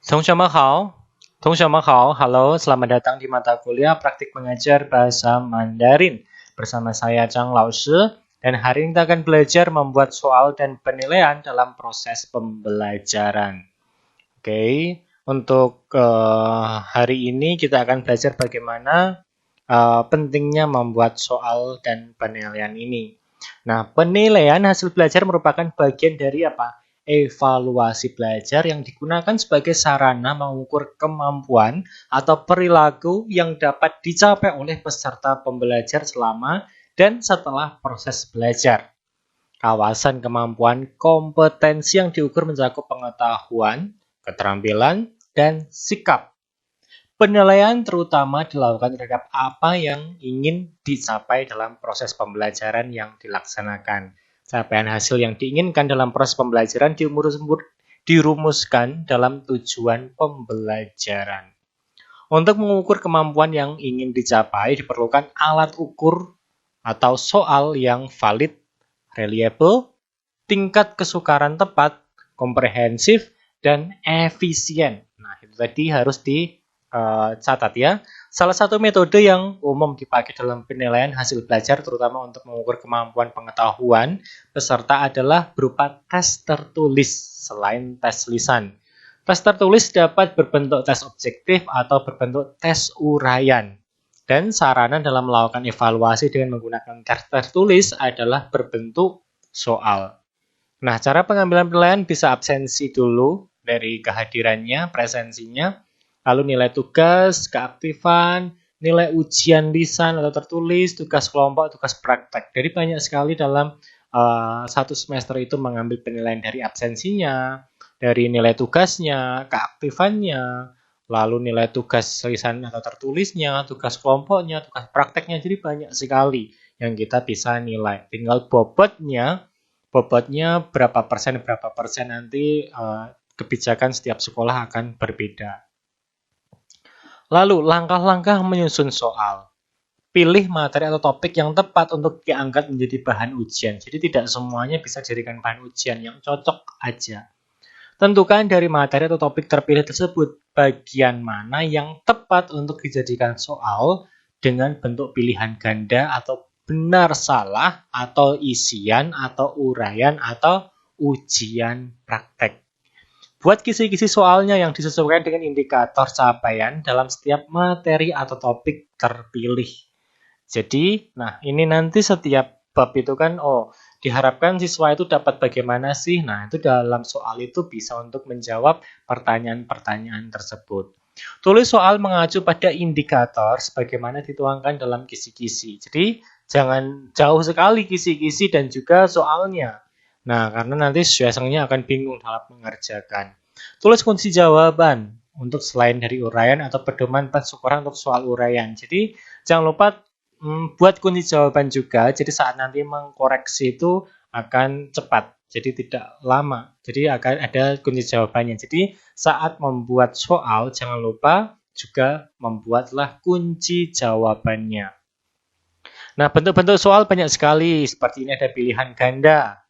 同学们好，halo, selamat datang di mata kuliah praktik mengajar bahasa Mandarin bersama saya Zhang Laoshi dan hari ini kita akan belajar membuat soal dan penilaian dalam proses pembelajaran. Oke, untuk hari ini kita akan belajar bagaimana pentingnya membuat soal dan penilaian ini. Nah, penilaian hasil belajar merupakan bagian dari apa? Evaluasi belajar yang digunakan sebagai sarana mengukur kemampuan atau perilaku yang dapat dicapai oleh peserta pembelajar selama dan setelah proses belajar. Kawasan kemampuan kompetensi yang diukur mencakup pengetahuan, keterampilan, dan sikap. Penilaian terutama dilakukan terhadap apa yang ingin dicapai dalam proses pembelajaran yang dilaksanakan. Capaian hasil yang diinginkan dalam proses pembelajaran dirumuskan dalam tujuan pembelajaran. Untuk mengukur kemampuan yang ingin dicapai, diperlukan alat ukur atau soal yang valid, reliable, tingkat kesukaran tepat, komprehensif, dan efisien. Nah, itu tadi harus catat ya. Salah satu metode yang umum dipakai dalam penilaian hasil belajar terutama untuk mengukur kemampuan pengetahuan peserta adalah berupa tes tertulis selain tes lisan. Tes tertulis dapat berbentuk tes objektif atau berbentuk tes uraian. Dan sarana dalam melakukan evaluasi dengan menggunakan tes tertulis adalah berbentuk soal. Nah, cara pengambilan penilaian bisa absensi dulu dari kehadirannya, presensinya, lalu nilai tugas, keaktifan, nilai ujian lisan atau tertulis, tugas kelompok, tugas praktek. Jadi banyak sekali dalam satu semester itu mengambil penilaian dari absensinya, dari nilai tugasnya, keaktifannya, lalu nilai tugas lisan atau tertulisnya, tugas kelompoknya, tugas prakteknya. Jadi banyak sekali yang kita bisa nilai. Tinggal bobotnya berapa persen nanti kebijakan setiap sekolah akan berbeda. Lalu, langkah-langkah menyusun soal. Pilih materi atau topik yang tepat untuk diangkat menjadi bahan ujian. Jadi tidak semuanya bisa dijadikan bahan ujian, yang cocok aja. Tentukan dari materi atau topik terpilih tersebut bagian mana yang tepat untuk dijadikan soal dengan bentuk pilihan ganda atau benar salah atau isian atau uraian atau ujian praktek. Buat kisi-kisi soalnya yang disesuaikan dengan indikator capaian dalam setiap materi atau topik terpilih. Jadi, nah ini nanti setiap bab itu kan, diharapkan siswa itu dapat bagaimana sih? Nah, itu dalam soal itu bisa untuk menjawab pertanyaan-pertanyaan tersebut. Tulis soal mengacu pada indikator sebagaimana dituangkan dalam kisi-kisi. Jadi, jangan jauh sekali kisi-kisi dan juga soalnya. Nah, karena nanti siswanya akan bingung dalam mengerjakan. Tulis kunci jawaban untuk selain dari uraian atau pedoman pensyukuran untuk soal uraian. Jadi, jangan lupa buat kunci jawaban juga. Jadi, saat nanti mengkoreksi itu akan cepat. Jadi, tidak lama. Jadi, akan ada kunci jawabannya. Jadi, saat membuat soal, jangan lupa juga membuatlah kunci jawabannya. Nah, bentuk-bentuk soal banyak sekali. Seperti ini ada pilihan ganda.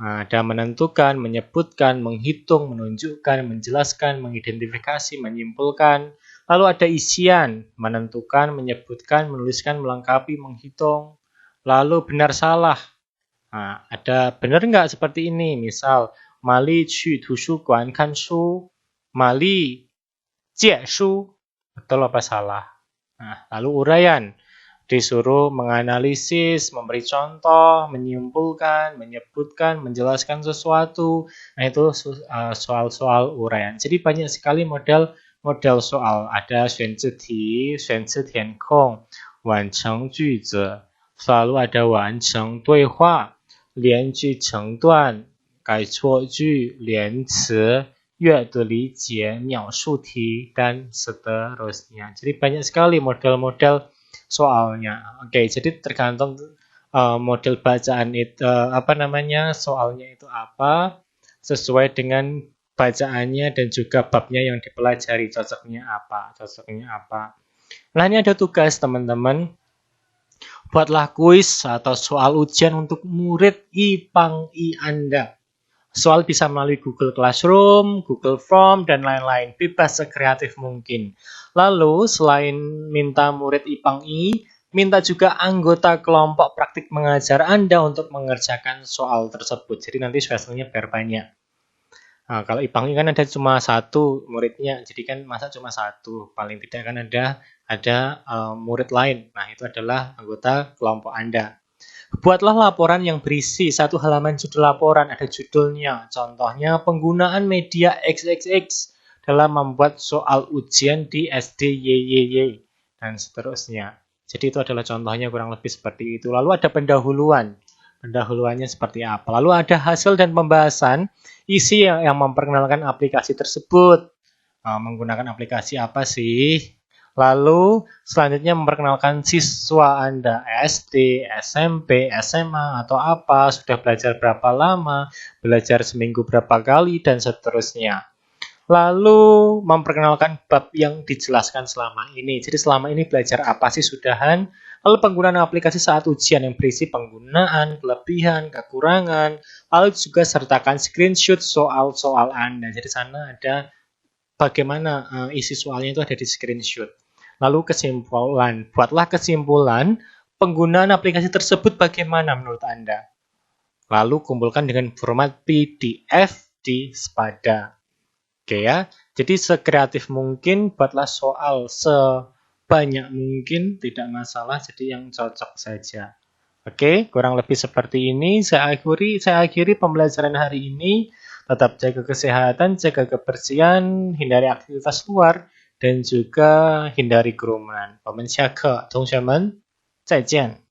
Ada menentukan, menyebutkan, menghitung, menunjukkan, menjelaskan, mengidentifikasi, menyimpulkan. Lalu ada isian, menentukan, menyebutkan, menuliskan, melengkapi, menghitung. Lalu benar salah. Ada benar nggak seperti ini? Misal, Mali qu tushuguan kan shu, Mali jie shu. Betul apa salah? Lalu uraian. Disuruh menganalisis, memberi contoh, menyimpulkan, menyebutkan, menjelaskan sesuatu. Nah, itu soal-soal uraian. Jadi banyak sekali model soal. Ada 选字题, 选字填空, 完成句子, selalu ada 完成对话, 连句成段, 改错句, 连词, 阅读理解, 描述题, dan seterusnya. Jadi banyak sekali model-model soalnya. Oke, jadi tergantung model bacaan itu soalnya itu apa, sesuai dengan bacaannya dan juga babnya yang dipelajari cocoknya apa. Nah, ini ada tugas teman-teman. Buatlah kuis atau soal ujian untuk murid IPANG-I Anda. Soal bisa melalui Google Classroom, Google Form, dan lain-lain. Bebas sekreatif mungkin. Lalu, selain minta murid IPANG-I, minta juga anggota kelompok praktik mengajar Anda untuk mengerjakan soal tersebut. Jadi nanti hasilnya biar banyak. Nah, kalau IPANG-I kan ada cuma satu muridnya, jadi kan masa cuma satu. Paling tidak kan ada murid lain. Nah, itu adalah anggota kelompok Anda. Buatlah laporan yang berisi satu halaman judul laporan, ada judulnya. Contohnya, penggunaan media XXX dalam membuat soal ujian di SD YYY, dan seterusnya. Jadi itu adalah contohnya kurang lebih seperti itu. Lalu ada pendahuluan. Pendahuluannya seperti apa? Lalu ada hasil dan pembahasan, isi yang memperkenalkan aplikasi tersebut. Menggunakan aplikasi apa sih? Lalu selanjutnya memperkenalkan siswa Anda SD, SMP, SMA, atau apa, sudah belajar berapa lama, belajar seminggu berapa kali, dan seterusnya. Lalu memperkenalkan bab yang dijelaskan selama ini. Jadi selama ini belajar apa sih sudahan? Lalu penggunaan aplikasi saat ujian yang berisi penggunaan, kelebihan, kekurangan. Lalu juga sertakan screenshot soal-soal Anda. Jadi sana ada bagaimana isi soalnya itu ada di screenshot. Lalu kesimpulan. Buatlah kesimpulan penggunaan aplikasi tersebut bagaimana menurut Anda. Lalu kumpulkan dengan format PDF di Spada. Oke ya. Jadi sekreatif mungkin, buatlah soal sebanyak mungkin, tidak masalah, jadi yang cocok saja. Oke, kurang lebih seperti ini. Saya akhiri pembelajaran hari ini. Tetap jaga kesehatan, jaga kebersihan, hindari aktivitas luar, dan juga hindari kerumunan. 我们下课，同学们，再见。